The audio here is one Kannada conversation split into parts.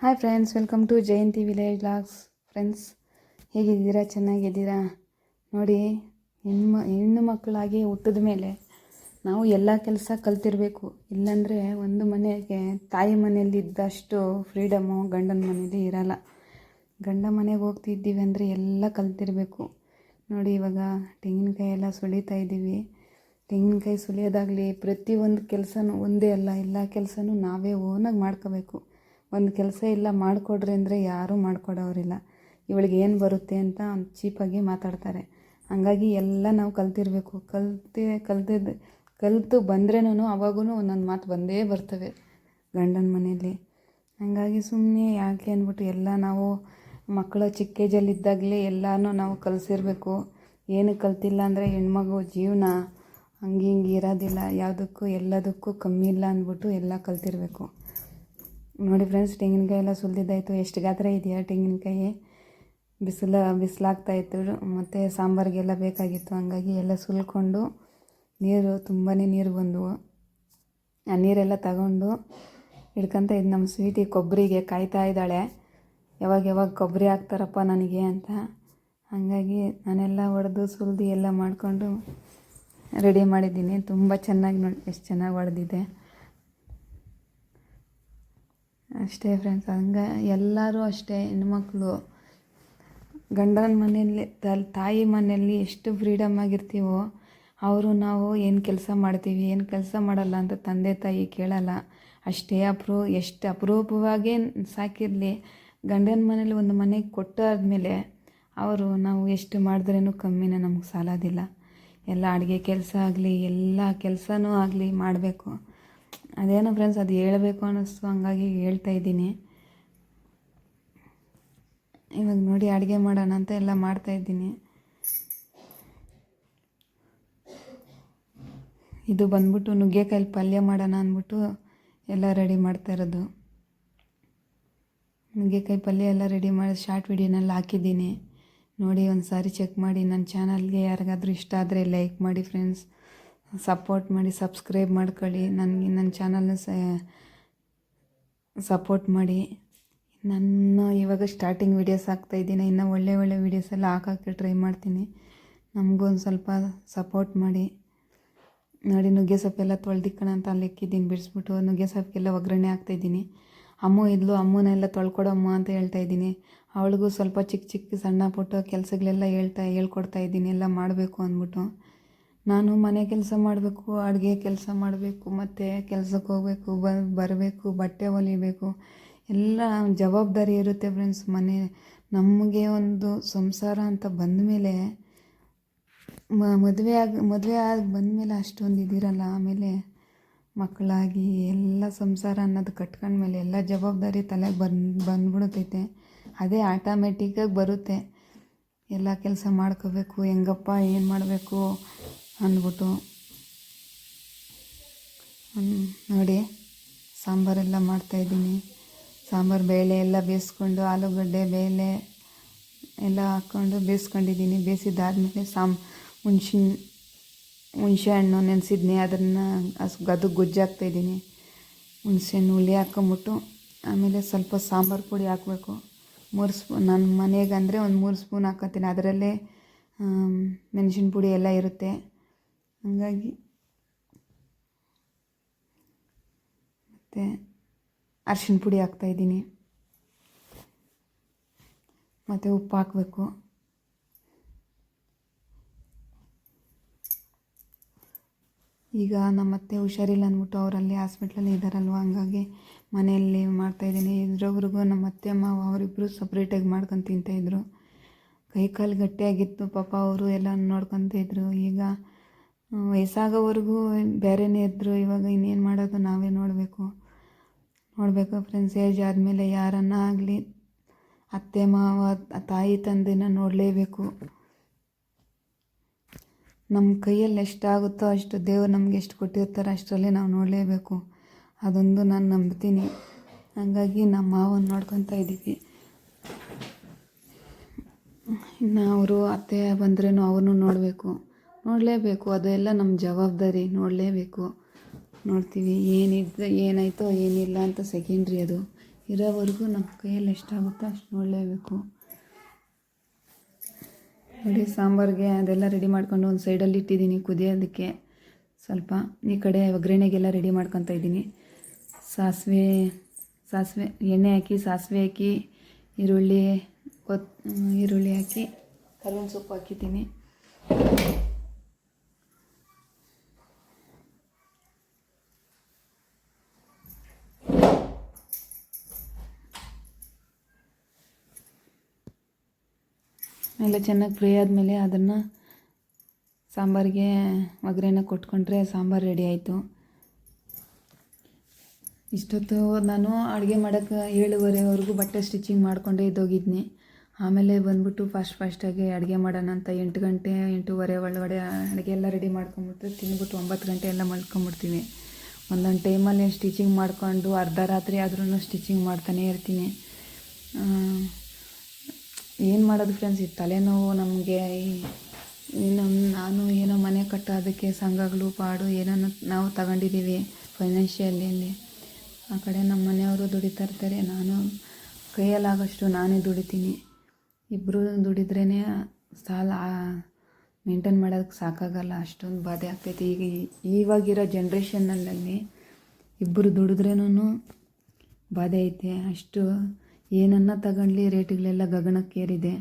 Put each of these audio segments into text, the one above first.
Hi friends, welcome to Jayanti village vlogs. Friends, ಹೇಗಿದ್ದೀರಾ? ಚೆನ್ನಾಗಿದ್ದೀರಾ? ನೋಡಿ, ಹೆಣ್ಣು ಮಕ್ಕಳಾಗಿ ಹುಟ್ಟಿದ ಮೇಲೆ ನಾವು ಎಲ್ಲ ಕೆಲಸ ಕಲ್ತಿರಬೇಕು. ಇಲ್ಲಾಂದರೆ ಒಂದು ಮನೆಗೆ ತಾಯಿ ಮನೆಯಲ್ಲಿ ಇದ್ದಷ್ಟು ಫ್ರೀಡಮು ಗಂಡನ ಮನೇಲಿ ಇರಲ್ಲ. ಗಂಡ ಮನೆಗೆ ಹೋಗ್ತಿದ್ದೀವಿ ಅಂದರೆ ಎಲ್ಲ ಕಲ್ತಿರಬೇಕು. ನೋಡಿ, ಇವಾಗ ತೆಂಗಿನಕಾಯಿ ಎಲ್ಲ ಸುಲಿತಾ ಇದ್ದೀವಿ. ತೆಂಗಿನಕಾಯಿ ಸುಲಿಯೋದಾಗಲಿ ಪ್ರತಿಯೊಂದು ಕೆಲಸನೂ ಒಂದೇ ಅಲ್ಲ, ಎಲ್ಲ ಕೆಲಸನೂ ನಾವೇ ಓನಾಗಿ ಮಾಡ್ಕೋಬೇಕು. ಒಂದು ಕೆಲಸ ಇಲ್ಲ ಮಾಡಿಕೊಡ್ರಿ ಅಂದರೆ ಯಾರೂ ಮಾಡಿಕೊಡೋರಿಲ್ಲ. ಇವಳಿಗೆ ಏನು ಬರುತ್ತೆ ಅಂತ ಚೀಪಾಗಿ ಮಾತಾಡ್ತಾರೆ. ಹಾಗಾಗಿ ಎಲ್ಲ ನಾವು ಕಲ್ತಿರಬೇಕು. ಕಲಿತು ಬಂದ್ರೇನೂ ಅವಾಗೂ ಒಂದೊಂದು ಮಾತು ಬಂದೇ ಬರ್ತವೆ ಗಂಡನ ಮನೆಯಲ್ಲಿ. ಹಾಗಾಗಿ ಸುಮ್ಮನೆ ಯಾಕೆ ಅಂದ್ಬಿಟ್ಟು ಎಲ್ಲ ನಾವು ಮಕ್ಕಳ ಚಿಕ್ಕ ಏಜಲ್ಲಿದ್ದಾಗಲೇ ಎಲ್ಲನೂ ನಾವು ಕಲಿಸಿರ್ಬೇಕು. ಏನು ಕಲ್ತಿಲ್ಲ ಅಂದರೆ ಹೆಣ್ಮಗು ಜೀವನ ಹಂಗೆ ಹಿಂಗೆ ಇರೋದಿಲ್ಲ. ಯಾವುದಕ್ಕೂ ಎಲ್ಲದಕ್ಕೂ ಕಮ್ಮಿ ಇಲ್ಲ ಅಂದ್ಬಿಟ್ಟು ಎಲ್ಲ ಕಲ್ತಿರಬೇಕು. ನೋಡಿ ಫ್ರೆಂಡ್ಸ್, ತೆಂಗಿನಕಾಯಿ ಎಲ್ಲ ಸುಲಿದಿದ್ದಾಯಿತು. ಎಷ್ಟು ಗಾತ್ರ ಇದೆಯಾ ತೆಂಗಿನಕಾಯಿ. ಬಿಸಿಲಾಗ್ತಾಯಿತ್ತು ಮತ್ತು ಸಾಂಬಾರಿಗೆಲ್ಲ ಬೇಕಾಗಿತ್ತು. ಹಂಗಾಗಿ ಎಲ್ಲ ಸುಲ್ಕೊಂಡು ತುಂಬಾ ನೀರು ಬಂದವು. ಆ ನೀರೆಲ್ಲ ತಗೊಂಡು ಹಿಡ್ಕೊಂತ ಇದ್ದು ನಮ್ಮ ಸ್ವೀಟಿ ಕೊಬ್ಬರಿಗೆ ಕಾಯ್ತಾ ಇದ್ದಾಳೆ. ಯಾವಾಗ ಕೊಬ್ಬರಿ ಹಾಕ್ತಾರಪ್ಪ ನನಗೆ ಅಂತ. ಹಾಗಾಗಿ ನಾನೆಲ್ಲ ಹೊಡೆದು ಸುಲಿದು ಎಲ್ಲ ಮಾಡಿಕೊಂಡು ರೆಡಿ ಮಾಡಿದ್ದೀನಿ. ತುಂಬ ಚೆನ್ನಾಗಿ ನೋಡಿ, ಎಷ್ಟು ಚೆನ್ನಾಗಿ ಹೊಡೆದಿದೆ ಅಷ್ಟೇ ಫ್ರೆಂಡ್ಸ್. ಎಲ್ಲರೂ ಅಷ್ಟೇ, ಹೆಣ್ಮಕ್ಳು ಗಂಡನ ಮನೆಯಲ್ಲಿ ತಾಯಿ ಮನೆಯಲ್ಲಿ ಎಷ್ಟು ಫ್ರೀಡಮ್ ಆಗಿರ್ತೀವೋ ನಾವು ಏನು ಕೆಲಸ ಮಾಡ್ತೀವಿ ಏನು ಕೆಲಸ ಮಾಡಲ್ಲ ಅಂತ ತಂದೆ ತಾಯಿ ಕೇಳಲ್ಲ. ಅಷ್ಟೇ ಎಷ್ಟು ಅಪರೂಪವಾಗೇ ಸಾಕಿರಲಿ, ಗಂಡನ ಮನೇಲಿ ಒಂದು ಮನೆಗೆ ಕೊಟ್ಟಾದ್ಮೇಲೆ ನಾವು ಎಷ್ಟು ಮಾಡಿದ್ರೇನು ಕಮ್ಮಿನೇ, ನಮಗೆ ಸಾಲೋದಿಲ್ಲ. ಎಲ್ಲ ಅಡುಗೆ ಕೆಲಸ ಆಗಲಿ ಎಲ್ಲ ಕೆಲಸನೂ ಆಗಲಿ ಮಾಡಬೇಕು. ಅದೇನೋ ಫ್ರೆಂಡ್ಸ್, ಅದು ಹೇಳಬೇಕು ಅನ್ನಿಸ್ತು, ಹಂಗಾಗಿ ಹೇಳ್ತಾಯಿದ್ದೀನಿ. ಇವಾಗ ನೋಡಿ, ಅಡುಗೆ ಮಾಡೋಣ ಅಂತ ಎಲ್ಲ ಮಾಡ್ತಾಯಿದ್ದೀನಿ. ಇದು ಬಂದ್ಬಿಟ್ಟು ನುಗ್ಗೆಕಾಯಿ ಪಲ್ಯ ಮಾಡೋಣ ಅಂದ್ಬಿಟ್ಟು ಎಲ್ಲ ರೆಡಿ ಮಾಡ್ತಾಯಿರೋದು. ನುಗ್ಗೆಕಾಯಿ ಪಲ್ಯ ಎಲ್ಲ ರೆಡಿ ಮಾಡಿ ಶಾರ್ಟ್ ವಿಡಿಯೋನೆಲ್ಲ ಹಾಕಿದ್ದೀನಿ. ನೋಡಿ, ಒಂದು ಸಾರಿ ಚೆಕ್ ಮಾಡಿ. ನನ್ನ ಚಾನಲ್ಗೆ ಯಾರಿಗಾದ್ರೂ ಇಷ್ಟ ಆದರೆ ಲೈಕ್ ಮಾಡಿ ಫ್ರೆಂಡ್ಸ್, ಸಪೋರ್ಟ್ ಮಾಡಿ, ಸಬ್ಸ್ಕ್ರೈಬ್ ಮಾಡ್ಕೊಳ್ಳಿ. ನನ್ನ ಚಾನಲ್ನ ಸಪೋರ್ಟ್ ಮಾಡಿ. ನಾನು ಇವಾಗ ಸ್ಟಾರ್ಟಿಂಗ್ ವೀಡಿಯೋಸ್ ಹಾಕ್ತಾಯಿದ್ದೀನಿ. ಇನ್ನು ಒಳ್ಳೆ ವೀಡಿಯೋಸ್ ಎಲ್ಲ ಹಾಕೋಕ್ಕೆ ಟ್ರೈ ಮಾಡ್ತೀನಿ. ನಮಗೂ ಒಂದು ಸ್ವಲ್ಪ ಸಪೋರ್ಟ್ ಮಾಡಿ. ನೋಡಿ, ನುಗ್ಗೆ ಸೊಪ್ಪೆಲ್ಲ ತೊಳೆದಿಕ್ಕಣ ಅಂತ ಅಲ್ಲಿ ಇಕ್ಕಿದ್ದೀನಿ. ಬಿಡಿಸ್ಬಿಟ್ಟು ನುಗ್ಗೆ ಸೊಪ್ಪಿಗೆಲ್ಲ ಒಗ್ಗರಣೆ ಹಾಕ್ತಾಯಿದ್ದೀನಿ. ಅಮ್ಮನೆಲ್ಲ ತೊಳ್ಕೊಡಮ್ಮ ಅಂತ ಹೇಳ್ತಾಯಿದ್ದೀನಿ. ಅವಳಿಗೂ ಸ್ವಲ್ಪ ಚಿಕ್ಕ ಸಣ್ಣ ಪುಟ್ಟ ಕೆಲಸಗಳೆಲ್ಲ ಹೇಳ್ಕೊಡ್ತಾ ಇದ್ದೀನಿ, ಎಲ್ಲ ಮಾಡಬೇಕು ಅಂದ್ಬಿಟ್ಟು. ನಾನು ಮನೆ ಕೆಲಸ ಮಾಡಬೇಕು, ಅಡುಗೆ ಕೆಲಸ ಮಾಡಬೇಕು, ಮತ್ತು ಕೆಲಸಕ್ಕೆ ಹೋಗಬೇಕು, ಬರಬೇಕು, ಬಟ್ಟೆ ಹೊಲಿಬೇಕು, ಎಲ್ಲ ಜವಾಬ್ದಾರಿ ಇರುತ್ತೆ ಫ್ರೆಂಡ್ಸ್. ನಮಗೆ ಒಂದು ಸಂಸಾರ ಅಂತ ಬಂದಮೇಲೆ, ಮದುವೆ ಆಗಿ ಬಂದಮೇಲೆ ಅಷ್ಟೊಂದು ಇದಿರಲ್ಲ. ಆಮೇಲೆ ಮಕ್ಕಳಾಗಿ ಎಲ್ಲ ಸಂಸಾರ ಅನ್ನೋದು ಕಟ್ಕೊಂಡ್ಮೇಲೆ ಎಲ್ಲ ಜವಾಬ್ದಾರಿ ತಲೆಗೆ ಬಂದ್ಬಿಡ್ತೈತೆ. ಅದೇ ಆಟೋಮೆಟಿಕ್ಕಾಗಿ ಬರುತ್ತೆ. ಎಲ್ಲ ಕೆಲಸ ಮಾಡ್ಕೋಬೇಕು, ಹೆಂಗಪ್ಪ ಏನು ಮಾಡಬೇಕು ಅಂದ್ಬಿಟ್ಟು. ನೋಡಿ, ಸಾಂಬಾರೆಲ್ಲ ಮಾಡ್ತಾಯಿದ್ದೀನಿ. ಸಾಂಬಾರು ಬೇಳೆ ಎಲ್ಲ ಬೇಯಿಸ್ಕೊಂಡು, ಆಲೂಗಡ್ಡೆ ಬೇಳೆ ಎಲ್ಲ ಹಾಕ್ಕೊಂಡು ಬೇಯಿಸ್ಕೊಂಡಿದ್ದೀನಿ. ಬೇಯಿಸಿದ್ದಾದಮೇಲೆ ಹುಣಸೆ ಹಣ್ಣು ನೆನೆಸಿದ್ನಿ, ಅದು ಗೊಜ್ಜು ಹಾಕ್ತಾಯಿದ್ದೀನಿ. ಹುಣಸೆ ಹಣ್ಣು ಹುಳಿ ಹಾಕ್ಕೊಂಬಿಟ್ಟು ಆಮೇಲೆ ಸ್ವಲ್ಪ ಸಾಂಬಾರು ಪುಡಿ ಹಾಕಬೇಕು. 3 ಸ್ಪೂನ್, ನನ್ನ ಮನೆಗಂದರೆ ಒಂದು 3 ಸ್ಪೂನ್ ಹಾಕ್ಕೊತೀನಿ. ಅದರಲ್ಲೇ ಮೆಣಸಿನ ಪುಡಿ ಎಲ್ಲ ಇರುತ್ತೆ. ಹಾಗಾಗಿ ಮತ್ತು ಅರಿಶಿನ ಪುಡಿ ಹಾಕ್ತಾಯಿದ್ದೀನಿ. ಮತ್ತು ಉಪ್ಪು ಹಾಕಬೇಕು. ಈಗ ನಮ್ಮತ್ತೆ ಹುಷಾರಿಲ್ಲ ಅಂದ್ಬಿಟ್ಟು ಅವರಲ್ಲಿ ಹಾಸ್ಪಿಟ್ಲಲ್ಲಿ ಇದ್ದಾರಲ್ವ, ಹಂಗಾಗಿ ಮನೆಯಲ್ಲಿ ಮಾಡ್ತಾಯಿದ್ದೀನಿ. ಇದ್ರೊಬ್ರಿಗೂ ನಮ್ಮ ಅತ್ತೆ ಮಾವ ಅವರಿಬ್ಬರು ಸಪ್ರೇಟಾಗಿ ಮಾಡ್ಕೊಂಡು ತಿಂತಾಯಿದ್ರು. ಕೈಕಾಲು ಗಟ್ಟಿಯಾಗಿತ್ತು ಪಾಪ, ಅವರು ಎಲ್ಲ ನೋಡ್ಕೊತಿದ್ರು. ಈಗ ವಯಸ್ಸಾಗೋವರೆಗೂ ಬೇರೆಯೇ ಇದ್ದರು. ಇವಾಗ ಇನ್ನೇನು ಮಾಡೋದು, ನಾವೇ ನೋಡಬೇಕು ಫ್ರೆಂಡ್ಸ್. ಏಜ್ ಆದಮೇಲೆ ಯಾರನ್ನ ಆಗಲಿ ಅತ್ತೆ ಮಾವ ತಾಯಿ ತಂದೆನ ನೋಡಲೇಬೇಕು. ನಮ್ಮ ಕೈಯಲ್ಲಿ ಎಷ್ಟಾಗುತ್ತೋ ಅಷ್ಟು ದೇವರು ನಮಗೆ ಎಷ್ಟು ಕೊಟ್ಟಿರ್ತಾರೆ ಅಷ್ಟರಲ್ಲಿ ನಾವು ನೋಡಲೇಬೇಕು. ಅದೊಂದು ನಾನು ನಂಬ್ತೀನಿ. ಹಾಗಾಗಿ ನಮ್ಮ ಮಾವನ ನೋಡ್ಕೊತಾ ಇದ್ದೀವಿ. ಇನ್ನು ಅವರು ಅತ್ತೆ ಬಂದ್ರೂ ಅವ್ರನ್ನೂ ನೋಡಲೇಬೇಕು. ಅದೆಲ್ಲ ನಮ್ಮ ಜವಾಬ್ದಾರಿ, ನೋಡಲೇಬೇಕು. ನೋಡ್ತೀವಿ. ಏನಾಯಿತೋ ಏನಿಲ್ಲ ಅಂತ ಸೆಕೆಂಡ್ರಿ. ಅದು ಇರೋವರೆಗೂ ನಮ್ಮ ಕೈಯಲ್ಲಿ ಎಷ್ಟಾಗುತ್ತೋ ಅಷ್ಟು ನೋಡಲೇಬೇಕು. ನೋಡಿ ಸಾಂಬಾರಿಗೆ ಅದೆಲ್ಲ ರೆಡಿ ಮಾಡ್ಕೊಂಡು ಒಂದು ಸೈಡಲ್ಲಿ ಇಟ್ಟಿದ್ದೀನಿ ಕುದಿಯೋದಕ್ಕೆ. ಸ್ವಲ್ಪ ಈ ಕಡೆ ಒಗ್ಗರಣೆಗೆಲ್ಲ ರೆಡಿ ಮಾಡ್ಕೊತಾ ಇದ್ದೀನಿ. ಸಾಸಿವೆ ಎಣ್ಣೆ ಹಾಕಿ ಸಾಸಿವೆ ಹಾಕಿ ಈರುಳ್ಳಿ ಹಾಕಿ ಕರಿಬೇವಿನ ಸೊಪ್ಪು ಹಾಕಿದ್ದೀನಿ. ಎಲ್ಲ ಚೆನ್ನಾಗಿ ಫ್ರೈ ಆದಮೇಲೆ ಅದನ್ನು ಸಾಂಬಾರಿಗೆ ಒಗ್ಗರಣೆ ಕೊಟ್ಕೊಂಡ್ರೆ ಸಾಂಬಾರು ರೆಡಿ ಆಯಿತು. ಇಷ್ಟೊತ್ತು ನಾನು ಅಡುಗೆ ಮಾಡೋಕ್ಕೆ 7:30ವರೆಗೂ ಬಟ್ಟೆ ಸ್ಟಿಚಿಂಗ್ ಮಾಡಿಕೊಂಡೇ ಇದ್ದೋಗಿದ್ನಿ. ಆಮೇಲೆ ಬಂದ್ಬಿಟ್ಟು ಫಾಸ್ಟಾಗಿ ಅಡುಗೆ ಮಾಡೋಣ ಅಂತ 8 ಗಂಟೆ 8:30 ಒಳಗಡೆ ಅಡುಗೆ ಎಲ್ಲ ರೆಡಿ ಮಾಡ್ಕೊಂಬಿಟ್ರೆ ತಿಂದ್ಬಿಟ್ಟು 9 ಗಂಟೆ ಎಲ್ಲ ಮಲ್ಕೊಂಬಿಡ್ತೀವಿ. ಒಂದೊಂದು ಟೈಮಲ್ಲಿ ಸ್ಟಿಚಿಂಗ್ ಮಾಡಿಕೊಂಡು ಅರ್ಧ ರಾತ್ರಿ ಆದ್ರೂ ಸ್ಟಿಚಿಂಗ್ ಮಾಡ್ತಾನೇ ಇರ್ತೀನಿ. ಏನು ಮಾಡೋದು ಫ್ರೆಂಡ್ಸ್, ಈ ತಲೆನೋವು ನಮಗೆ. ನಾನು ಏನೋ ಮನೆ ಕಟ್ಟೋದಕ್ಕೆ ಸಂಘಗಳು ಪಾಡು ಏನೋ ನಾವು ತಗೊಂಡಿದ್ದೀವಿ ಫೈನಾನ್ಷಿಯಲಿಯಲ್ಲಿ. ಆ ಕಡೆ ನಮ್ಮ ಮನೆಯವರು ದುಡಿತಾ ಇರ್ತಾರೆ, ನಾನು ಕೈಯಲ್ಲಾಗೋಷ್ಟು ನಾನೇ ದುಡಿತೀನಿ. ಇಬ್ಬರು ದುಡಿದ್ರೇ ಸಾಲ ಮೇಂಟೈನ್ ಮಾಡೋದಕ್ಕೆ ಸಾಕಾಗಲ್ಲ, ಅಷ್ಟೊಂದು ಬಾಧೆ ಆಗ್ತೈತಿ. ಇವಾಗಿರೋ ಜನ್ರೇಷನ್ನಲ್ಲಿ ಇಬ್ಬರು ದುಡಿದ್ರೇನೂ ಬಾಧೆ ಐತೆ. ಅಷ್ಟು ಏನನ್ನ ತಗೊಳ್ಳಿ ರೇಟ್ಗಳೆಲ್ಲ ಗಗನಕ್ಕೇರಿದೆ.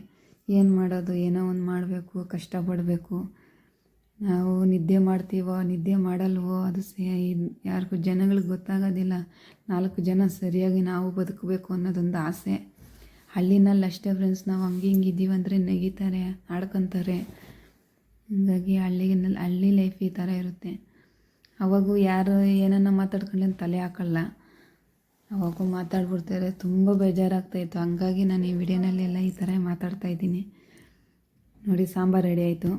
ಏನು ಮಾಡೋದು, ಏನೋ ಒಂದು ಮಾಡಬೇಕು, ಕಷ್ಟಪಡಬೇಕು. ನಾವು ನಿದ್ದೆ ಮಾಡ್ತೀವೋ ನಿದ್ದೆ ಮಾಡಲ್ವೋ ಅದು ಯಾರಿಗೂ ಜನಗಳಿಗೆ ಗೊತ್ತಾಗೋದಿಲ್ಲ. 4 ಜನ ಸರಿಯಾಗಿ ನಾವು ಬದುಕಬೇಕು ಅನ್ನೋದೊಂದು ಆಸೆ. ಹಳ್ಳಿನಲ್ಲಿ ಅಷ್ಟೇ ಫ್ರೆಂಡ್ಸ್, ನಾವು ಹಿಂಗೆ ಇದ್ದೀವಿ ಅಂದರೆ ನೆಗಿತಾರೆ, ಆಡ್ಕೊತಾರೆ. ಹಾಗಾಗಿ ಹಳ್ಳಿ ಲೈಫ್ ಈ ಥರ ಇರುತ್ತೆ. ಅವಾಗೂ ಯಾರು ಏನನ್ನ ಮಾತಾಡ್ಕೊಂಡು ತಲೆ ಹಾಕಲ್ಲ, ಅವಾಗೂ ಮಾತಾಡ್ಬಿಡ್ತಾರೆ. ತುಂಬ ಬೇಜಾರಾಗ್ತಾಯಿತ್ತು. ಹಂಗಾಗಿ ನಾನು ಈ ವಿಡಿಯೋನಲ್ಲೆಲ್ಲ ಈ ಥರ ಮಾತಾಡ್ತಾಯಿದ್ದೀನಿ. ನೋಡಿ ಸಾಂಬಾರು ರೆಡಿ ಆಯಿತು.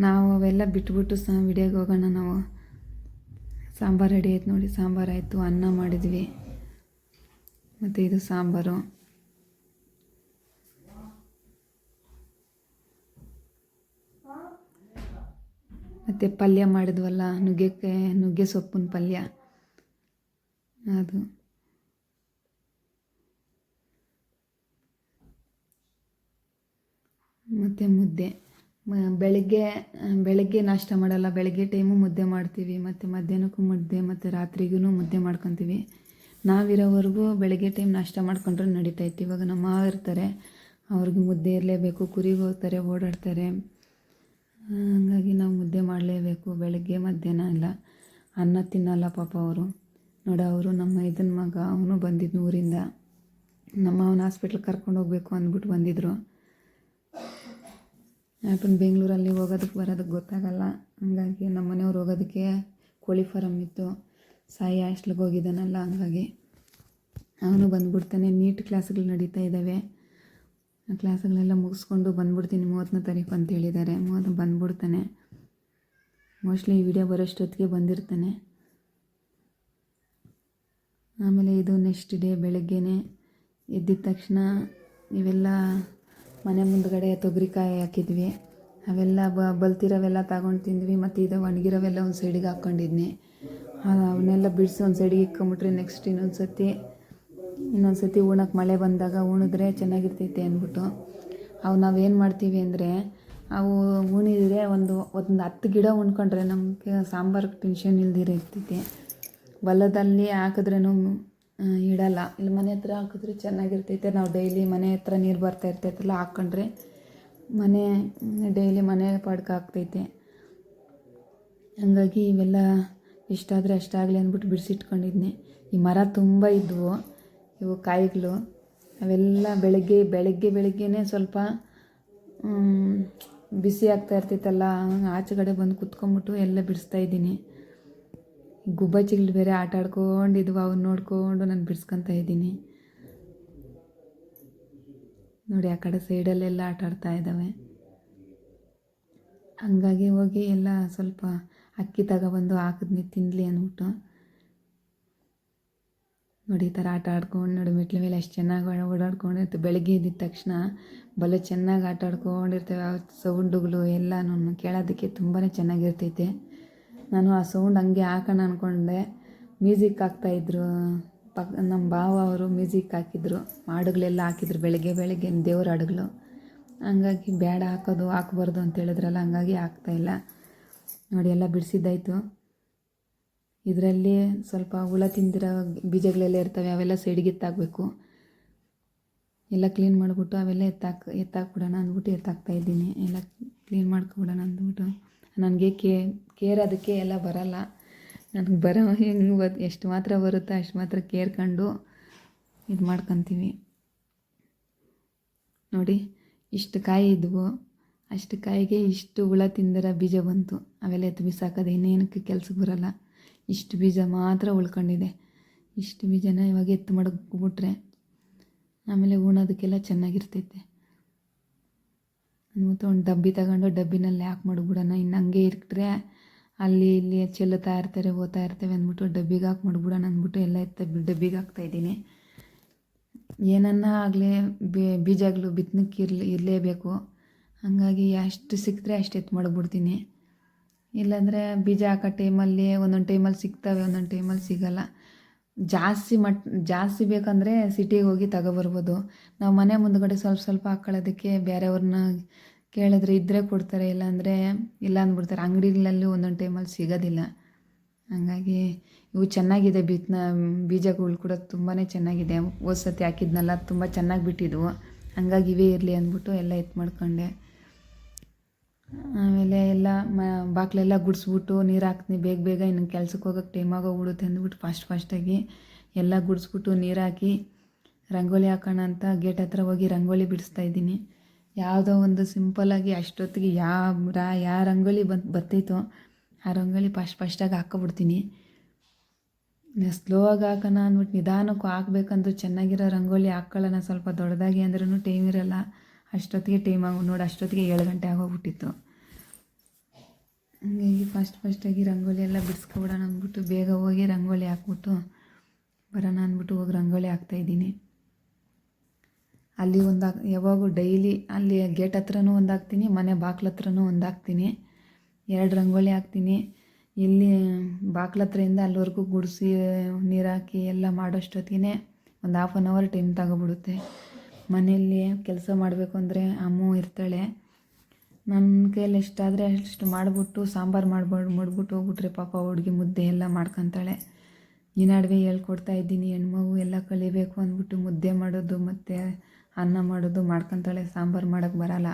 ನಾವು ಅವೆಲ್ಲ ಬಿಟ್ಬಿಟ್ಟು ವಿಡಿಯೋಗೆ ಹೋಗೋಣ. ನಾವು ಸಾಂಬಾರು ರೆಡಿ ಆಯ್ತು ನೋಡಿ, ಸಾಂಬಾರು ಆಯಿತು. ಅನ್ನ ಮಾಡಿದ್ವಿ ಮತ್ತು ಇದು ಸಾಂಬಾರು. ಮತ್ತು ಪಲ್ಯ ಮಾಡಿದ್ವಲ್ಲ, ನುಗ್ಗೆ ಸೊಪ್ಪಿನ ಪಲ್ಯ ಅದು. ಮತ್ತು ಮುದ್ದೆ. ಬೆಳಗ್ಗೆ ನಾಷ್ಟ ಮಾಡಲ್ಲ, ಬೆಳಗ್ಗೆ ಟೈಮು ಮುದ್ದೆ ಮಾಡ್ತೀವಿ. ಮತ್ತು ಮಧ್ಯಾಹ್ನಕ್ಕೂ ಮುದ್ದೆ ಮತ್ತು ರಾತ್ರಿಗೂ ಮುದ್ದೆ ಮಾಡ್ಕೊತೀವಿ. ನಾವಿರೋವರೆಗೂ ಬೆಳಗ್ಗೆ ಟೈಮ್ ನಾಷ್ಟ ಮಾಡ್ಕೊಂಡ್ರೆ ನಡೀತಾಯಿತ್ತು. ಇವಾಗ ನಮ್ಮ ಮಾವ ಇರ್ತಾರೆ, ಅವ್ರಿಗೆ ಮುದ್ದೆ ಇರಲೇಬೇಕು. ಕುರಿಗೆ ಹೋಗ್ತಾರೆ, ಓಡಾಡ್ತಾರೆ. ಹಾಗಾಗಿ ನಾವು ಮುದ್ದೆ ಮಾಡಲೇಬೇಕು ಬೆಳಗ್ಗೆ ಮಧ್ಯಾಹ್ನ ಎಲ್ಲ. ಅನ್ನ ತಿನ್ನಲ್ಲ ಪಾಪ ಅವರು. ನೋಡ, ಅವರು ನಮ್ಮ ಇದನ್ನ ಮಗ, ಅವನು ಬಂದಿದ್ದು ಊರಿಂದ. ನಮ್ಮ ಅವನ ಹಾಸ್ಪಿಟ್ಲಿಗೆ ಕರ್ಕೊಂಡು ಹೋಗ್ಬೇಕು ಅಂದ್ಬಿಟ್ಟು ಬಂದಿದ್ದರು. ಯಾಕಂದ್ರೆ ಬೆಂಗಳೂರಲ್ಲಿ ಹೋಗೋದಕ್ಕೆ ಬರೋದಕ್ಕೆ ಗೊತ್ತಾಗಲ್ಲ. ಹಂಗಾಗಿ ನಮ್ಮ ಮನೆಯವ್ರು ಹೋಗೋದಕ್ಕೆ ಕೋಳಿ ಫಾರಮ್ ಇತ್ತು, ಸಾಯಿ ಹಾಸ್ಟ್ಲಿಗೆ ಹೋಗಿದ್ದಾನಲ್ಲ, ಹಂಗಾಗಿ ಅವನು ಬಂದ್ಬಿಡ್ತಾನೆ. ನೀಟ್ ಕ್ಲಾಸ್ಗಳು ನಡೀತಾ ಇದ್ದಾವೆ. ಆ ಕ್ಲಾಸ್ಗಳೆಲ್ಲ ಮುಗಿಸ್ಕೊಂಡು ಬಂದ್ಬಿಡ್ತೀನಿ 30ನೇ ತಾರೀಕು ಅಂತ ಹೇಳಿದ್ದಾರೆ. ಬಂದ್ಬಿಡ್ತಾನೆ. ಮೋಸ್ಟ್ಲಿ ಈ ವಿಡಿಯೋ ಬರೋಷ್ಟೊತ್ತಿಗೆ ಬಂದಿರ್ತಾನೆ. ಆಮೇಲೆ ಇದು ನೆಕ್ಸ್ಟ್ ಡೇ ಬೆಳಗ್ಗೆನೇ ಎದ್ದಿದ ತಕ್ಷಣ ಇವೆಲ್ಲ ಮನೆ ಮುಂದ್ಗಡೆ ತೊಗರಿಕಾಯಿ ಹಾಕಿದ್ವಿ. ಅವೆಲ್ಲ ಬಲ್ತಿರೋವೆಲ್ಲ ತಗೊಂಡು ತಿಂದ್ವಿ. ಮತ್ತು ಇದು ಒಣಗಿರೋವೆಲ್ಲ ಒಂದು ಸೈಡಿಗೆ ಹಾಕ್ಕೊಂಡಿದ್ನಿ. ಅವನ್ನೆಲ್ಲ ಬಿಡಿಸಿ ಒಂದು ಸೈಡಿಗೆ ಇಕ್ಕೊಂಬಿಟ್ರೆ ನೆಕ್ಸ್ಟ್ ಇನ್ನೊಂದು ಸತಿ ಉಣಕ್ಕೆ ಮಳೆ ಬಂದಾಗ ಉಣಿದ್ರೆ ಚೆನ್ನಾಗಿರ್ತೈತೆ ಅಂದ್ಬಿಟ್ಟು ಅವು ನಾವೇನು ಮಾಡ್ತೀವಿ ಅಂದರೆ, ಅವು ಉಣಿದ್ರೆ ಒಂದು 10 ಗಿಡ ಉಣ್ಕೊಂಡ್ರೆ ನಮಗೆ ಸಾಂಬಾರಿಗೆ ಟೆನ್ಷನ್ ಇಲ್ದಿರ ಇರ್ತೈತೆ. ಹೊಲದಲ್ಲಿ ಹಾಕಿದ್ರೂ ಇಡಲ್ಲ, ಇಲ್ಲಿ ಮನೆ ಹತ್ರ ಹಾಕಿದ್ರೆ ಚೆನ್ನಾಗಿರ್ತೈತೆ. ನಾವು ಡೈಲಿ ಮನೆ ಹತ್ರ ನೀರು ಬರ್ತಾ ಇರ್ತೈತಲ್ಲ, ಹಾಕ್ಕೊಂಡ್ರೆ ಡೈಲಿ ಮನೆ ಪಾಡ್ಕ ಆಗ್ತೈತೆ. ಹಂಗಾಗಿ ಇವೆಲ್ಲ ಎಷ್ಟಾದರೆ ಅಷ್ಟಾಗಲಿ ಅಂದ್ಬಿಟ್ಟು ಬಿಡಿಸಿಟ್ಕೊಂಡಿದ್ನಿ. ಈ ಮರ ತುಂಬ ಇದ್ವು, ಇವು ಕಾಯಿಗಳು. ಅವೆಲ್ಲ ಬೆಳಗ್ಗೆನೇ ಸ್ವಲ್ಪ ಬಿಸಿ ಆಗ್ತಾ ಇರ್ತೈತಲ್ಲ, ಆಚೆಗಡೆ ಬಂದು ಕುತ್ಕೊಂಡ್ಬಿಟ್ಟು ಎಲ್ಲ ಬಿಡಿಸ್ತಾಯಿದ್ದೀನಿ. ಗುಬ್ಬಚ್ಚಿಗಳು ಬೇರೆ ಆಟ ಆಡ್ಕೊಂಡಿದ್ವು, ಅವನ್ನ ನೋಡಿಕೊಂಡು ನಾನು ಬಿಡಿಸ್ಕೊತಾ ಇದ್ದೀನಿ. ನೋಡಿ, ಆ ಕಡೆ ಸೈಡಲ್ಲೆಲ್ಲ ಆಟ ಆಡ್ತಾ ಇದ್ದಾವೆ. ಹಂಗಾಗಿ ಹೋಗಿ ಎಲ್ಲ ಸ್ವಲ್ಪ ಅಕ್ಕಿ ತಗೊಬಂದು ಹಾಕಿದ್ನಿ ತಿನ್ನಲಿ ಅಂದ್ಬಿಟ್ಟು. ನೋಡಿ, ಈ ಥರ ಆಟ ಆಡ್ಕೊಂಡು ನೋಡಿ ಮೆಟ್ಲ ಮೇಲೆ ಎಷ್ಟು ಚೆನ್ನಾಗಿ ಓಡಾಡ್ಕೊಂಡಿರ್ತವೆ. ಬೆಳಗ್ಗೆ ಎದ್ದಿದ ತಕ್ಷಣ ಬಲೆ ಚೆನ್ನಾಗಿ ಆಟ ಆಡ್ಕೊಂಡಿರ್ತೇವೆ. ಆ ಸೌಂಡುಗಳು ಎಲ್ಲನೂ ಕೇಳೋದಕ್ಕೆ ತುಂಬಾ ಚೆನ್ನಾಗಿರ್ತೈತೆ. ನಾನು ಆ ಸೌಂಡ್ ಹಂಗೆ ಹಾಕೋಣ ಅಂದ್ಕೊಂಡೆ. ಮ್ಯೂಸಿಕ್ ಹಾಕ್ತಾಯಿದ್ರು ನಮ್ಮ ಭಾವ ಅವರು ಮ್ಯೂಸಿಕ್ ಹಾಕಿದ್ರು, ಹಾಡುಗಳೆಲ್ಲ ಹಾಕಿದ್ರು ಬೆಳಗ್ಗೆ ಬೆಳಗ್ಗೆ ದೇವ್ರ ಹಾಡುಗಳು. ಹಂಗಾಗಿ ಬೇಡ ಹಾಕಬಾರ್ದು ಅಂತ ಹೇಳಿದ್ರಲ್ಲ, ಹಂಗಾಗಿ ಹಾಕ್ತಾಯಿಲ್ಲ. ನೋಡಿ ಎಲ್ಲ ಬಿಡಿಸಿದ್ದಾಯಿತು. ಇದರಲ್ಲಿ ಸ್ವಲ್ಪ ಹುಳ ತಿಂದಿರೋ ಬೀಜಗಳೆಲ್ಲ ಇರ್ತವೆ, ಅವೆಲ್ಲ ಸೈಡಿಗೆ ಎತ್ತಾಕಬೇಕು. ಎಲ್ಲ ಕ್ಲೀನ್ ಮಾಡಿಬಿಟ್ಟು ಅವೆಲ್ಲ ಎತ್ತಾಕ್ಬಿಡೋಣ ಅಂದ್ಬಿಟ್ಟು ಎತ್ತಾಕ್ತಾಯಿದ್ದೀನಿ. ಎಲ್ಲ ಕ್ಲೀನ್ ಮಾಡ್ಕೊಬಿಡೋಣ ಅಂದ್ಬಿಟ್ಟು. ನನಗೆ ಕೇರ್ ಅದಕ್ಕೆ ಎಲ್ಲ ಬರಲ್ಲ. ನನಗೆ ಹೆಂಗೆ ಎಷ್ಟು ಮಾತ್ರ ಬರುತ್ತೋ ಅಷ್ಟು ಮಾತ್ರ ಕೇರ್ಕೊಂಡು ಇದು ಮಾಡ್ಕೊತೀವಿ. ನೋಡಿ ಇಷ್ಟು ಕಾಯಿ ಇದ್ವು, ಅಷ್ಟು ಕಾಯಿಗೆ ಇಷ್ಟು ಹುಳ ತಿಂದಿರೋ ಬೀಜ ಬಂತು. ಅವೆಲ್ಲ ಎತ್ತು ಬಿಸಾಕೋದು ಇನ್ನೇನಕ್ಕೆ ಕೆಲ್ಸಕ್ಕೆ ಬರೋಲ್ಲ. ಇಷ್ಟು ಬೀಜ ಮಾತ್ರ ಉಳ್ಕೊಂಡಿದೆ. ಇಷ್ಟು ಬೀಜನ ಇವಾಗ ಎತ್ತು ಮಡಗ್ಬಿಟ್ರೆ ಆಮೇಲೆ ಉಣೋದಕ್ಕೆಲ್ಲ ಚೆನ್ನಾಗಿರ್ತೈತೆ ಅಂದ್ಬಿಟ್ಟು ಒಂದು ಡಬ್ಬಿ ತಗೊಂಡು ಡಬ್ಬಿನಲ್ಲಿ ಹಾಕಿ ಮಡಗ್ಬಿಡೋಣ. ಇನ್ನು ಹಂಗೆ ಇಟ್ರೆ ಅಲ್ಲಿ ಇಲ್ಲಿ ಚೆಲ್ಲುತ್ತಾ ಇರ್ತಾರೆ, ಓದ್ತಾ ಇರ್ತೇವೆ ಅಂದ್ಬಿಟ್ಟು ಡಬ್ಬಿಗೆ ಹಾಕಿ ಮಡಗ್ಬಿಡೋಣ ಅಂದ್ಬಿಟ್ಟು ಎಲ್ಲ ಡಬ್ಬಿಗೆ ಹಾಕ್ತಾಯಿದ್ದೀನಿ. ಏನನ್ನ ಆಗಲಿ ಬೀಜಗಳು ಬಿತ್ತನಕ್ಕೆ ಇರಲೇಬೇಕು. ಹಾಗಾಗಿ ಎಷ್ಟು ಸಿಕ್ಕಿದ್ರೆ ಅಷ್ಟು ಎತ್ತು ಮಡಗ್ಬಿಡ್ತೀನಿ. ಇಲ್ಲಾಂದರೆ ಬೀಜ ಹಾಕೋ ಟೈಮಲ್ಲಿ ಒಂದೊಂದು ಟೈಮಲ್ಲಿ ಸಿಗ್ತವೆ, ಒಂದೊಂದು ಟೈಮಲ್ಲಿ ಸಿಗೋಲ್ಲ. ಜಾಸ್ತಿ ಬೇಕಂದರೆ ಸಿಟಿಗೆ ಹೋಗಿ ತಗೊಬರ್ಬೋದು. ನಾವು ಮನೆ ಮುಂದ್ಗಡೆ ಸ್ವಲ್ಪ ಸ್ವಲ್ಪ ಹಾಕ್ಕೊಳ್ಳೋದಕ್ಕೆ ಬೇರೆಯವ್ರನ್ನ ಕೇಳಿದ್ರೆ ಇದ್ದರೆ ಕೊಡ್ತಾರೆ, ಇಲ್ಲಾಂದರೆ ಇಲ್ಲ ಅಂದ್ಬಿಡ್ತಾರೆ. ಅಂಗಡಿಗಳಲ್ಲಿ ಒಂದೊಂದು ಟೈಮಲ್ಲಿ ಸಿಗೋದಿಲ್ಲ. ಹಾಗಾಗಿ ಇವು ಚೆನ್ನಾಗಿದೆ, ಬೀಜಗಳು ಕೂಡ ತುಂಬಾ ಚೆನ್ನಾಗಿದೆ. ಹೋದ ಸತಿ ಹಾಕಿದ್ನಲ್ಲ ತುಂಬ ಚೆನ್ನಾಗಿ ಬಿಟ್ಟಿದ್ವು. ಹಂಗಾಗಿ ಇವೇ ಇರಲಿ ಅಂದ್ಬಿಟ್ಟು ಎಲ್ಲ ಎತ್ತು ಮಾಡ್ಕೊಂಡೆ. ಆಮೇಲೆ ಎಲ್ಲ ಬಾಗಿಲೆಲ್ಲ ಗುಡಿಸ್ಬಿಟ್ಟು ನೀರು ಹಾಕ್ತೀನಿ ಬೇಗ ಬೇಗ, ಇನ್ನು ಕೆಲ್ಸಕ್ಕೆ ಹೋಗೋಕ್ಕೆ ಟೈಮ್ ಆಗೋಗ್ಬಿಡುತ್ತೆ ಅಂದ್ಬಿಟ್ಟು ಫಾಸ್ಟಾಗಿ ಎಲ್ಲ ಗುಡಿಸ್ಬಿಟ್ಟು ನೀರು ಹಾಕಿ ರಂಗೋಲಿ ಹಾಕೋಣ ಅಂತ ಗೇಟ್ ಹತ್ರ ಹೋಗಿ ರಂಗೋಲಿ ಬಿಡಿಸ್ತಾಯಿದ್ದೀನಿ. ಯಾವುದೋ ಒಂದು ಸಿಂಪಲ್ಲಾಗಿ ಅಷ್ಟೊತ್ತಿಗೆ ಯಾವ ರಂಗೋಲಿ ಬರ್ತೈತೋ ಆ ರಂಗೋಲಿ ಫಾಸ್ಟಾಗಿ ಹಾಕ್ಕೊಬಿಡ್ತೀನಿ. ಸ್ಲೋ ಆಗಿ ಹಾಕೋಣ ಅಂದ್ಬಿಟ್ಟು ನಿಧಾನಕ್ಕೂ ಹಾಕ್ಬೇಕಂದ್ರೂ ಚೆನ್ನಾಗಿರೋ ರಂಗೋಲಿ ಹಾಕ್ಕೊಳ್ಳೋಣ ಸ್ವಲ್ಪ ದೊಡ್ಡದಾಗಿ ಅಂದ್ರೂ ಟೈಮ್ ಇರೋಲ್ಲ. ಅಷ್ಟೊತ್ತಿಗೆ ಟೈಮ್ ನೋಡಿ ಅಷ್ಟೊತ್ತಿಗೆ 7 ಗಂಟೆ ಆಗೋಗ್ಬಿಟ್ಟಿತ್ತು. ಹಂಗಾಗಿ ಫಾಸ್ಟಾಗಿ ರಂಗೋಲಿ ಎಲ್ಲ ಬಿಡಿಸ್ಕೊಬಿಡೋಣ ಅಂದ್ಬಿಟ್ಟು ಬೇಗ ಹೋಗಿ ರಂಗೋಲಿ ಹಾಕ್ಬಿಟ್ಟು ಬರೋಣ ಅಂದ್ಬಿಟ್ಟು ಹೋಗಿ ರಂಗೋಲಿ ಹಾಕ್ತಾಯಿದ್ದೀನಿ. ಅಲ್ಲಿ ಯಾವಾಗೂ ಡೈಲಿ ಅಲ್ಲಿ ಗೇಟ್ ಹತ್ರನೂ ಒಂದು ಹಾಕ್ತೀನಿ, ಮನೆ ಬಾಗ್ಲ ಹತ್ರನೂ ಒಂದು ಹಾಕ್ತೀನಿ. 2 ರಂಗೋಲಿ ಹಾಕ್ತೀನಿ. ಇಲ್ಲಿ ಬಾಗ್ಲ ಹತ್ರದಿಂದ ಅಲ್ಲಿವರೆಗೂ ಗುಡಿಸಿ ನೀರು ಹಾಕಿ ಎಲ್ಲ ಮಾಡೋಷ್ಟೊತ್ತಿಗೆ ಒಂದು ½ ಆನ್ ಅವರ್ ಟೈಮ್ ತಗೊಬಿಡುತ್ತೆ. ಮನೆಯಲ್ಲಿ ಕೆಲಸ ಮಾಡಬೇಕು ಅಂದರೆ ಅಮ್ಮು ಇರ್ತಾಳೆ. ನನ್ನ ಕೈಯಲ್ಲಿ ಎಷ್ಟಾದರೆ ಅಷ್ಟು ಮಾಡಿಬಿಟ್ಟು ಸಾಂಬಾರು ಮಾಡ್ಬಿಟ್ಟು ಹೋಗ್ಬಿಟ್ರೆ ಪಾಪ ಹುಡುಗಿ ಮುದ್ದೆ ಎಲ್ಲ ಮಾಡ್ಕೊತಾಳೆ. ಈ ನಡುವೆ ಹೇಳ್ಕೊಡ್ತಾ ಇದ್ದೀನಿ, ಹೆಣ್ಮಗು ಎಲ್ಲ ಕಲಿಬೇಕು ಅಂದ್ಬಿಟ್ಟು ಮುದ್ದೆ ಮಾಡೋದು ಮತ್ತು ಅನ್ನ ಮಾಡೋದು ಮಾಡ್ಕೊತಾಳೆ. ಸಾಂಬಾರು ಮಾಡೋಕ್ಕೆ ಬರೋಲ್ಲ.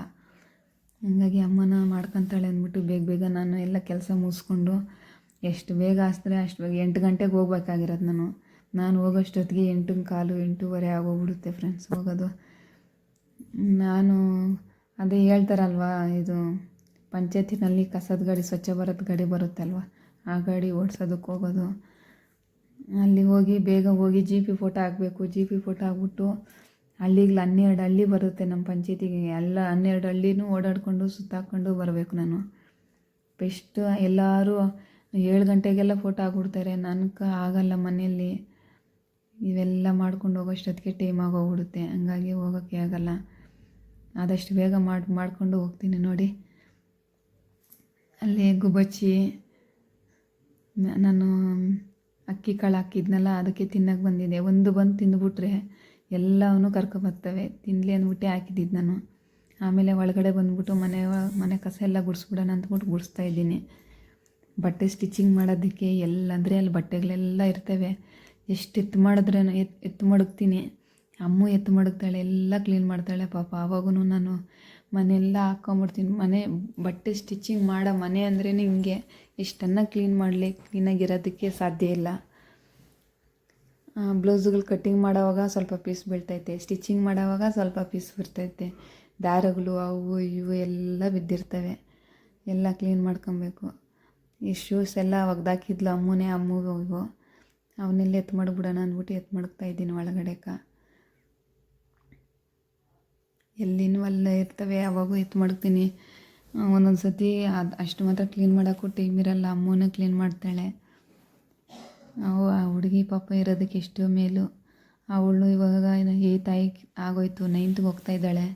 ಹಾಗಾಗಿ ಅಮ್ಮನ ಮಾಡ್ಕೊತಾಳೆ ಅಂದ್ಬಿಟ್ಟು ಬೇಗ ಬೇಗ ನಾನು ಎಲ್ಲ ಕೆಲಸ ಮುಗಿಸ್ಕೊಂಡು ಎಷ್ಟು ಬೇಗ ಹಾಸಿದ್ರೆ ಅಷ್ಟು ಬೇಗ 8 ಗಂಟೆಗೆ ಹೋಗ್ಬೇಕಾಗಿರೋದು ನಾನು ಹೋಗೋಷ್ಟೊತ್ತಿಗೆ 8:15 8:15 ಆಗೋಗ್ಬಿಡುತ್ತೆ ಫ್ರೆಂಡ್ಸ್ ಹೋಗೋದು. ನಾನು ಅದೇ ಹೇಳ್ತಾರಲ್ವ, ಇದು ಪಂಚಾಯತಿನಲ್ಲಿ ಕಸದ ಗಾಡಿ ಸ್ವಚ್ಛ ಭಾರತ್ ಗಾಡಿ ಬರುತ್ತಲ್ವ, ಆ ಗಾಡಿ ಓಡಿಸೋದಕ್ಕೆ ಹೋಗೋದು. ಅಲ್ಲಿ ಹೋಗಿ ಬೇಗ ಹೋಗಿ GP ಫೋಟೋ ಹಾಕಬೇಕು. GP ಫೋಟೋ ಹಾಕ್ಬಿಟ್ಟು ಹಳ್ಳಿಗಳು 12 ಹಳ್ಳಿ ಬರುತ್ತೆ ನಮ್ಮ ಪಂಚಾಯತಿಗೆ. ಎಲ್ಲ 12 ಹಳ್ಳಿನೂ ಓಡಾಡಿಕೊಂಡು ಸುತ್ತಾಕೊಂಡು ಬರಬೇಕು ನಾನು. ಬೆಸ್ಟ್ ಎಲ್ಲರೂ 7 ಗಂಟೆಗೆಲ್ಲ ಫೋಟೋ ಹಾಕ್ಬಿಡ್ತಾರೆ. ನನಗೆ ಆಗಲ್ಲ ಮನೆಯಲ್ಲಿ ಇವೆಲ್ಲ ಮಾಡ್ಕೊಂಡು ಹೋಗೋಷ್ಟೊತ್ತಿಗೆ ಟೈಮ್ ಆಗೋಗ್ಬಿಡುತ್ತೆ. ಹಂಗಾಗಿ ಹೋಗೋಕ್ಕೆ ಆಗಲ್ಲ. ಆದಷ್ಟು ಬೇಗ ಮಾಡ್ಕೊಂಡು ಹೋಗ್ತೀನಿ. ನೋಡಿ ಅಲ್ಲಿ ಗುಬ್ಬಚ್ಚಿ ನಾನು ಅಕ್ಕಿ ಕಾಳು ಹಾಕಿದ್ನಲ್ಲ ಅದಕ್ಕೆ ತಿನ್ನೋಕ್ಕೆ ಬಂದಿದೆ. ಒಂದು ಬಂದು ತಿಂದುಬಿಟ್ರೆ ಎಲ್ಲವನ್ನೂ ಕರ್ಕೊಬರ್ತವೆ. ತಿನ್ನಲಿ ಅಂದ್ಬಿಟ್ಟೆ ಹಾಕಿದ್ದಿದ್ದು ನಾನು. ಆಮೇಲೆ ಒಳಗಡೆ ಬಂದ್ಬಿಟ್ಟು ಮನೆ ಕಸ ಎಲ್ಲ ಗುಡಿಸ್ಬಿಡೋಣ ಅಂದ್ಬಿಟ್ಟು ಗುಡಿಸ್ತಾ ಇದ್ದೀನಿ. ಬಟ್ಟೆ ಸ್ಟಿಚಿಂಗ್ ಮಾಡೋದಕ್ಕೆ ಅಂದರೆ ಅಲ್ಲಿ ಬಟ್ಟೆಗಳೆಲ್ಲ ಇರ್ತವೆ. ಎಷ್ಟು ಎತ್ತು ಮಾಡಿದ್ರೆ ಎತ್ತು ಮಡಗ್ತೀನಿ. ಅಮ್ಮು ಎತ್ತು ಮಡಗ್ತಾಳೆ, ಎಲ್ಲ ಕ್ಲೀನ್ ಮಾಡ್ತಾಳೆ ಪಾಪ. ಆವಾಗೂ ನಾನು ಮನೆಯೆಲ್ಲ ಹಾಕ್ಕೊಂಬಿಡ್ತೀನಿ. ಬಟ್ಟೆ ಸ್ಟಿಚಿಂಗ್ ಮಾಡೋ ಮನೆ ಅಂದ್ರೇ ಹಿಂಗೆ, ಎಷ್ಟನ್ನು ಕ್ಲೀನಾಗಿರೋದಕ್ಕೆ ಸಾಧ್ಯ ಇಲ್ಲ. ಬ್ಲೌಸ್ಗಳು ಕಟ್ಟಿಂಗ್ ಮಾಡೋವಾಗ ಸ್ವಲ್ಪ ಪೀಸ್ ಬೀಳ್ತೈತೆ, ಸ್ಟಿಚಿಂಗ್ ಮಾಡೋವಾಗ ಸ್ವಲ್ಪ ಪೀಸ್ ಬರ್ತೈತೆ. ದಾರಗಳು ಅವು ಇವು ಎಲ್ಲ ಬಿದ್ದಿರ್ತವೆ. ಎಲ್ಲ ಕ್ಲೀನ್ ಮಾಡ್ಕೊಬೇಕು. ಈ ಶೂಸ್ ಎಲ್ಲ ಒಗ್ದಾಕಿದ್ಲು ಅಮ್ಮುಗೂ ಇವು ಅವನ್ನೆಲ್ಲ ಎತ್ತು ಮಾಡಿಬಿಡೋಣ ಅಂದ್ಬಿಟ್ಟು ಎತ್ತು ಮಡಗ್ತಾಯಿದ್ದೀನಿ ಒಳಗಡೆಕ. ಎಲ್ಲಿನೂ ಅಲ್ಲ ಇರ್ತವೆ, ಅವಾಗೂ ಎತ್ತು ಮಡಗ್ತೀನಿ. ಒಂದೊಂದು ಸತಿ ಅಷ್ಟು ಮಾತ್ರ ಕ್ಲೀನ್ ಮಾಡೋಕ್ಕೂ ಟೈಮ್ ಇರೋಲ್ಲ. ಅಮ್ಮನೇ ಕ್ಲೀನ್ ಮಾಡ್ತಾಳೆ. ಆ ಹುಡುಗಿ ಪಾಪ ಇರೋದಕ್ಕೆ ಎಷ್ಟೋ ಮೇಲು. ಅವಳು ಇವಾಗ 8th ಆಗೋಯ್ತು, 9th ಹೋಗ್ತಾ ಇದ್ದಾಳೆ.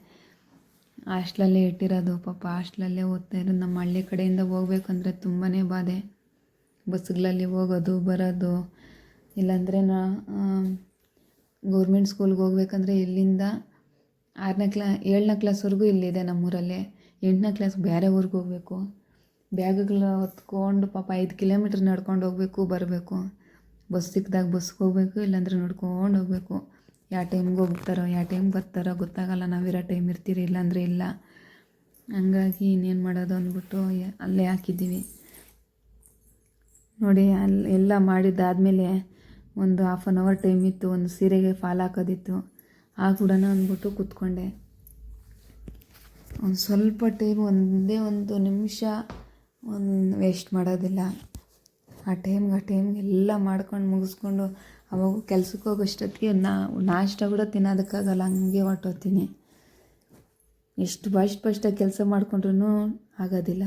ಹಾಸ್ಟ್ಲಲ್ಲೇ ಇಟ್ಟಿರೋದು ಪಾಪ. ಹಾಸ್ಟ್ಲಲ್ಲೇ ಓದ್ತಾ ಇರೋದು. ನಮ್ಮ ಹಳ್ಳಿ ಕಡೆಯಿಂದ ಹೋಗ್ಬೇಕಂದ್ರೆ ತುಂಬಾ ಬಾಧೆ. ಬಸ್ಸುಗಳಲ್ಲಿ ಹೋಗೋದು ಬರೋದು ಇಲ್ಲಾಂದರೆ ಗೌರ್ಮೆಂಟ್ ಸ್ಕೂಲ್ಗೆ ಹೋಗ್ಬೇಕಂದ್ರೆ ಇಲ್ಲಿಂದ 7ನೇ ಕ್ಲಾಸ್ವರೆಗೂ ಇಲ್ಲಿದೆ ನಮ್ಮೂರಲ್ಲೇ. 8ನೇ ಕ್ಲಾಸ್ ಬೇರೆ ಊರಿಗೆ ಹೋಗಬೇಕು. ಬ್ಯಾಗುಗಳು ಹೊತ್ಕೊಂಡು ಪಾಪ 5 ಕಿಲೋಮೀಟ್ರ್ ನಡ್ಕೊಂಡು ಹೋಗಬೇಕು ಬರಬೇಕು. ಬಸ್ ಸಿಕ್ಕಿದಾಗ ಬಸ್ಗೆ ಹೋಗಬೇಕು, ಇಲ್ಲಾಂದರೆ ನಡ್ಕೊಂಡು ಹೋಗಬೇಕು. ಯಾವ ಟೈಮ್ಗೆ ಹೋಗ್ತಾರೋ ಯಾವ ಟೈಮ್ಗೆ ಬರ್ತಾರೋ ಗೊತ್ತಾಗಲ್ಲ. ನಾವಿರೋ ಟೈಮ್ ಇರ್ತೀರಿ, ಇಲ್ಲಾಂದರೆ ಇಲ್ಲ. ಹಂಗಾಗಿ ಇನ್ನೇನು ಮಾಡೋದು ಅಂದ್ಬಿಟ್ಟು ಅಲ್ಲೇ ಹಾಕಿದ್ದೀವಿ. ನೋಡಿ ಅಲ್ಲಿ ಎಲ್ಲ ಮಾಡಿದ್ದಾದಮೇಲೆ ಒಂದು 1/2 hour ಟೈಮ್ ಇತ್ತು. ಒಂದು ಸೀರೆಗೆ ಫಾಲ್ ಹಾಕೋದಿತ್ತು. ಹಾಕ್ಬಿಡೋಣ ಅಂದ್ಬಿಟ್ಟು ಕೂತ್ಕೊಂಡೆ. ಒಂದು ಸ್ವಲ್ಪ ಟೈಮ್, ಒಂದೇ ಒಂದು ನಿಮಿಷ ವೇಸ್ಟ್ ಮಾಡೋದಿಲ್ಲ. ಆ ಟೈಮ್ಗೆ ಎಲ್ಲ ಮಾಡ್ಕೊಂಡು ಮುಗಿಸ್ಕೊಂಡು ಅವಾಗ ಕೆಲ್ಸಕ್ಕೆ ಹೋಗೋಷ್ಟೊತ್ತಿಗೆ ನಾಷ್ಟ ಕೂಡ ತಿನ್ನೋದಕ್ಕಾಗಲ್ಲ, ಹಂಗೆ ಹೊರ್ಟೋಗ್ತೀನಿ. ಎಷ್ಟು ಫಾಸ್ಟಾಗಿ ಕೆಲಸ ಮಾಡಿಕೊಂಡ್ರೂ ಆಗೋದಿಲ್ಲ.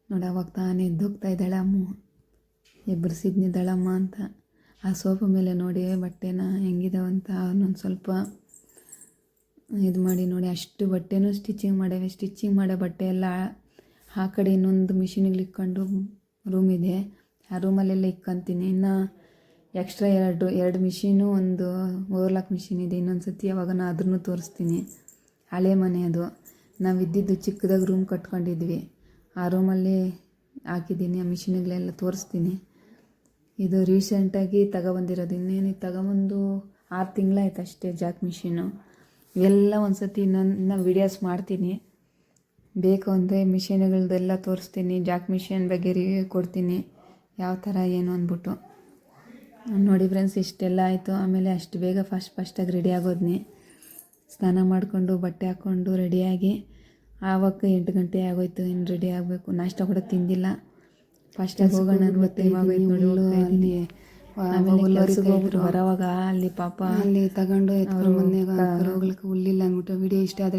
ನೋಡಿ ಅವಾಗ ತಾನೇ ಎದ್ದೋಗ್ತಾ ಇದ್ದಾಳೆ ಅಮ್ಮ, ಎಬ್ಬರಿಸಿದ್ನಿದ್ದಾಳಮ್ಮ ಅಂತ. ಆ ಸೋಫಾ ಮೇಲೆ ನೋಡಿ ಬಟ್ಟೆನ ಹೆಂಗಿದಾವಂತ ಒಂದೊಂದು ಸ್ವಲ್ಪ ಇದು ಮಾಡಿ ನೋಡಿ. ಅಷ್ಟು ಬಟ್ಟೆನೂ ಸ್ಟಿಚಿಂಗ್ ಮಾಡೋ ಬಟ್ಟೆ ಎಲ್ಲ ಆ ಕಡೆ ಇನ್ನೊಂದು ಮಿಷಿನಿಗೆ ಇಕ್ಕೊಂಡು ರೂಮ್ ಇದೆ, ಆ ರೂಮಲ್ಲೆಲ್ಲ ಇಕ್ಕೊಂತೀನಿ. ಇನ್ನು ಎಕ್ಸ್ಟ್ರಾ ಎರಡು ಮಿಷಿನು, ಒಂದು ಓವರ್ಲಾಕ್ ಮಿಷಿನ್ ಇದೆ. ಇನ್ನೊಂದು ಸತಿ ಯಾವಾಗ ಅದನ್ನು ತೋರಿಸ್ತೀನಿ. ಹಳೆ ಮನೆ ಅದು, ನಾವು ಇದ್ದಿದ್ದು ಚಿಕ್ಕದಾಗಿ ರೂಮ್ ಕಟ್ಕೊಂಡಿದ್ವಿ. ಆ ರೂಮಲ್ಲಿ ಹಾಕಿದ್ದೀನಿ. ಆ ಮಿಷಿನ್ಗಳೆಲ್ಲ ತೋರಿಸ್ತೀನಿ. ಇದು ರೀಸೆಂಟಾಗಿ ತಗೊಬಂದಿರೋದು. ಇನ್ನೇನು ತಗೊಬಂದು 6 ತಿಂಗಳಾಯ್ತು ಅಷ್ಟೇ. ಜಾಕ್ ಮಿಷಿನು ಇವೆಲ್ಲ ಒಂದು ಸತಿ ಇನ್ನೊಂದು ವೀಡಿಯೋಸ್ ಮಾಡ್ತೀನಿ. ಬೇಕು ಅಂದರೆ ಮಿಷಿನ್ಗಳದ್ದೆಲ್ಲ ತೋರಿಸ್ತೀನಿ. ಜಾಕ್ ಮಿಷಿನ್ ಬಗ್ಗೆ ರಿವ್ಯೂ ಕೊಡ್ತೀನಿ, ಯಾವ ಥರ ಏನು ಅಂದ್ಬಿಟ್ಟು. ನೋಡಿ ಫ್ರೆಂಡ್ಸ್, ಇಷ್ಟೆಲ್ಲ ಆಯಿತು. ಆಮೇಲೆ ಅಷ್ಟು ಬೇಗ ಫಾಸ್ಟಾಗಿ ರೆಡಿ ಆಗೋದ್ನಿ. ಸ್ನಾನ ಮಾಡಿಕೊಂಡು ಬಟ್ಟೆ ಹಾಕ್ಕೊಂಡು ರೆಡಿಯಾಗಿ ಆವಾಗ 8 ಗಂಟೆ ಆಗೋಯ್ತು. ಇನ್ನು ರೆಡಿ ಆಗಬೇಕು. ನಾಷ್ಟ ಕೂಡ ತಿಂದಿಲ್ಲ. ಫಾಸ್ಟಾಗಿ ಹೋಗೋಣ ಅಂದ್ಬಿಟ್ಟು ಅಲ್ಲಿ ಆಮೇಲೆ ಬರೋವಾಗ ಅಲ್ಲಿ ಪಾಪ ಅಲ್ಲಿ ತಗೊಂಡು ಎತ್ಕೊಂಡು ಮನೆಗೆ ಕರುಗಳಿಗೆ ಹುಲ್ಲಿಲ್ಲ ಅಂದ್ಬಿಟ್ಟು ವಿಡಿಯೋ ಇಷ್ಟ ಆದರೆ